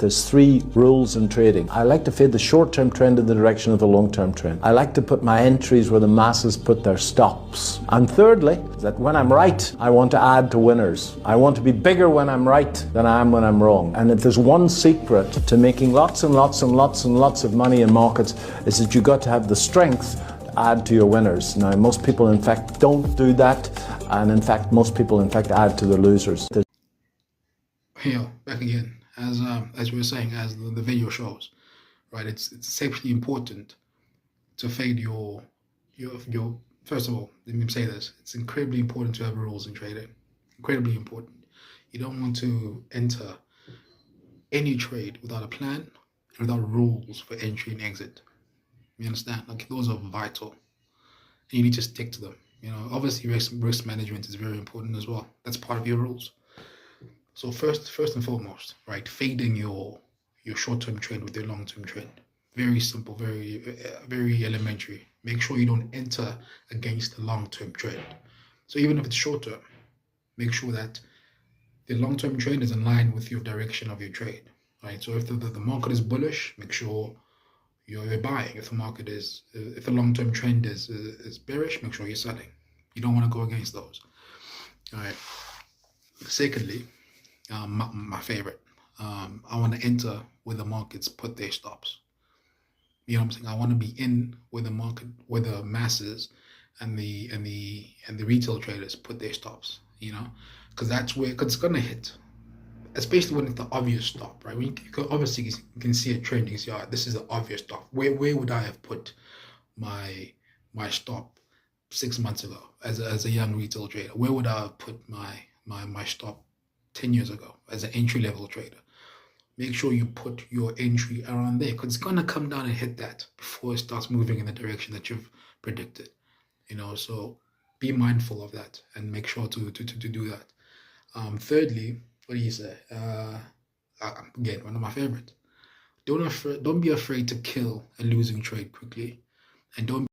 There's three rules in trading. I like to fade the short-term trend in the direction of the long-term trend. I like to put my entries where the masses put their stops. And thirdly, that when I'm right, I want to add to winners. I want to be bigger when I'm right than I am when I'm wrong. And if there's one secret to making lots and lots and lots and lots of money in markets, is that you've got to have the strength to add to your winners. Now, most people, in fact, don't do that. And in fact, most people, in fact, add to the losers. Here, back again. As we were saying, as the video shows, right? It's exceptionally important to fade your. First of all, let me say this: it's incredibly important to have rules in trading. Incredibly important. You don't want to enter any trade without a plan, without rules for entry and exit. You understand? Like those are vital, and you need to stick to them. You know, obviously risk management is very important as well. That's part of your rules. So first and foremost, right, fading your short-term trend with your long-term trend. Very simple, very elementary. Make sure you don't enter against the long-term trend. So even if it's short-term, make sure that the long-term trend is in line with your direction of your trade, right? So if the market is bullish, make sure you're buying. If the long-term trend is bearish, make sure you're selling. You don't want to go against those. All right. Secondly, my favorite. I want to enter where the markets put their stops. You know what I'm saying? I want to be in where the market, where the masses and the retail traders put their stops. You know, because it's gonna hit, especially when it's the obvious stop, right? You can see a trend. You can see, oh, this is the obvious stop. Where would I have put my stop 6 months ago as a young retail trader? Where would I have put my stop 10 years ago as an entry-level trader? Make sure you put your entry around there, because it's going to come down and hit that before it starts moving in the direction that you've predicted. You know, so be mindful of that and make sure to do that. Thirdly, what do you say? Again, one of my favorites. Don't be afraid to kill a losing trade quickly, and don't